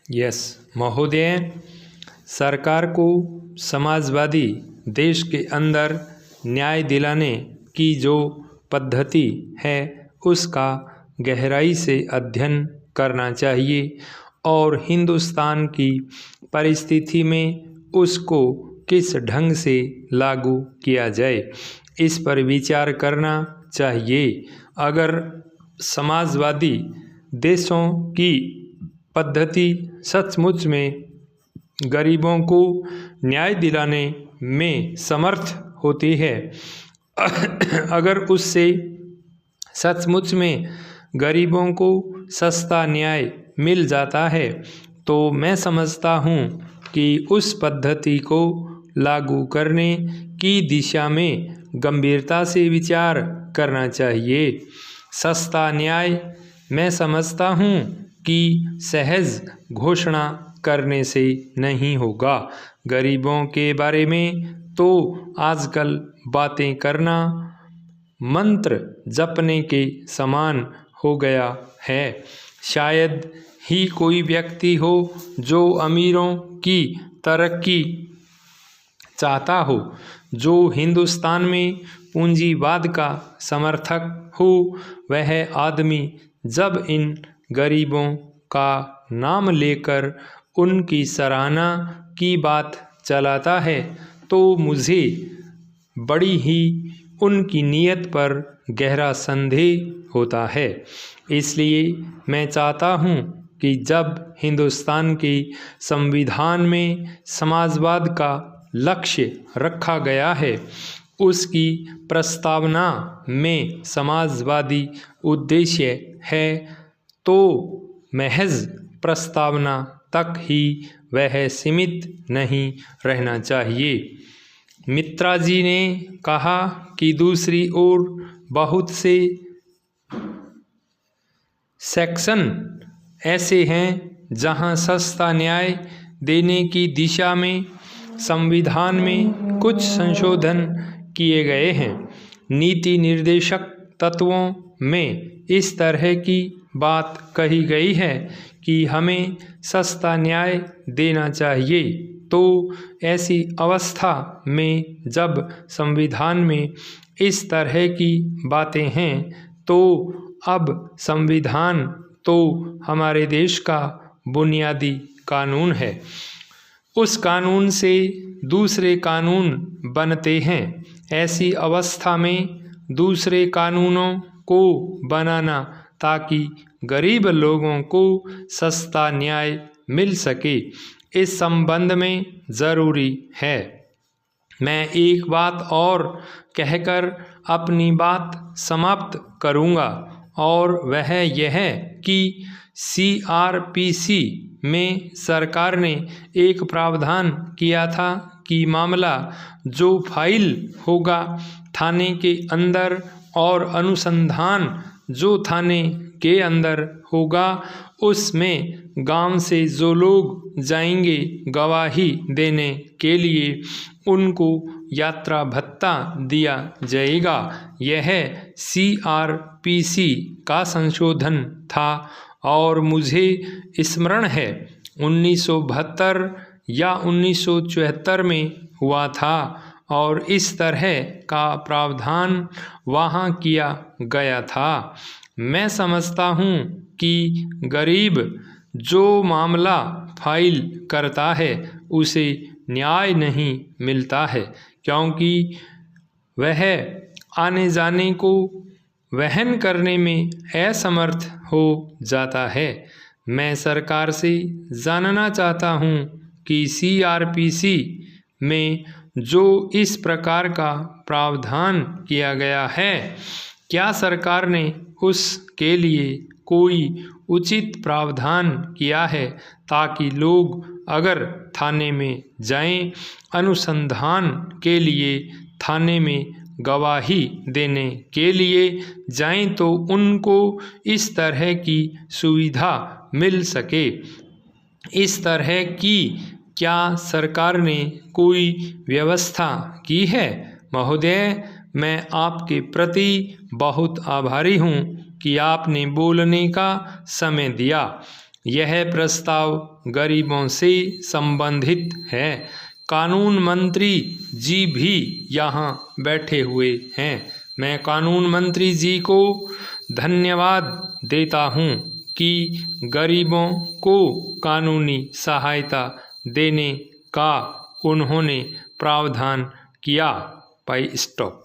Yes महोदय, सरकार को समाजवादी देश के अंदर न्याय दिलाने की जो पद्धति है उसका गहराई से अध्ययन करना चाहिए और हिंदुस्तान की परिस्थिति में उसको किस ढंग से लागू किया जाए इस पर विचार करना चाहिए। अगर समाजवादी देशों की पद्धति सचमुच में गरीबों को न्याय दिलाने में समर्थ होती है, अगर उससे सचमुच में गरीबों को सस्ता न्याय मिल जाता है, तो मैं समझता हूँ कि उस पद्धति को लागू करने की दिशा में गंभीरता से विचार करना चाहिए। सस्ता न्याय मैं समझता हूँ कि सहज घोषणा करने से नहीं होगा। गरीबों के बारे में तो आजकल बातें करना मंत्र जपने के समान हो गया है। शायद ही कोई व्यक्ति हो जो अमीरों की तरक्की चाहता हो, जो हिंदुस्तान में पूंजीवाद का समर्थक हो। वह आदमी जब इन गरीबों का नाम लेकर उनकी सराहना की बात चलाता है तो मुझे बड़ी ही उनकी नीयत पर गहरा संदेह होता है। इसलिए मैं चाहता हूँ कि जब हिंदुस्तान के संविधान में समाजवाद का लक्ष्य रखा गया है, उसकी प्रस्तावना में समाजवादी उद्देश्य है, तो महज प्रस्तावना तक ही वह सीमित नहीं रहना चाहिए। मित्रा जी ने कहा कि दूसरी ओर बहुत से सेक्शन ऐसे हैं जहां सस्ता न्याय देने की दिशा में संविधान में कुछ संशोधन किए गए हैं। नीति निर्देशक तत्वों में इस तरह की बात कही गई है कि हमें सस्ता न्याय देना चाहिए। तो ऐसी अवस्था में जब संविधान में इस तरह की बातें हैं, तो अब संविधान तो हमारे देश का बुनियादी कानून है। उस कानून से दूसरे कानून बनते हैं। ऐसी अवस्था में दूसरे कानूनों को बनाना ताकि गरीब लोगों को सस्ता न्याय मिल सके, इस संबंध में ज़रूरी है। मैं एक बात और कहकर अपनी बात समाप्त करूंगा और वह यह कि CRPC में सरकार ने एक प्रावधान किया था कि मामला जो फाइल होगा थाने के अंदर और अनुसंधान जो थाने के अंदर होगा, उसमें गांव से जो लोग जाएंगे गवाही देने के लिए, उनको यात्रा भत्ता दिया जाएगा। यह CRPC का संशोधन था और मुझे स्मरण है 1972 या 1974 में हुआ था और इस तरह का प्रावधान वहाँ किया गया था। मैं समझता हूँ कि गरीब जो मामला फाइल करता है उसे न्याय नहीं मिलता है, क्योंकि वह आने जाने को वहन करने में असमर्थ हो जाता है। मैं सरकार से जानना चाहता हूँ कि CRPC में जो इस प्रकार का प्रावधान किया गया है, क्या सरकार ने उसके लिए कोई उचित प्रावधान किया है ताकि लोग अगर थाने में जाएं, अनुसंधान के लिए थाने में गवाही देने के लिए जाएं, तो उनको इस तरह की सुविधा मिल सके। इस तरह की क्या सरकार ने कोई व्यवस्था की है? महोदय, मैं आपके प्रति बहुत आभारी हूँ कि आपने बोलने का समय दिया। यह प्रस्ताव गरीबों से संबंधित है। कानून मंत्री जी भी यहाँ बैठे हुए हैं। मैं कानून मंत्री जी को धन्यवाद देता हूँ कि गरीबों को कानूनी सहायता देने का उन्होंने प्रावधान किया। भाई स्टॉप।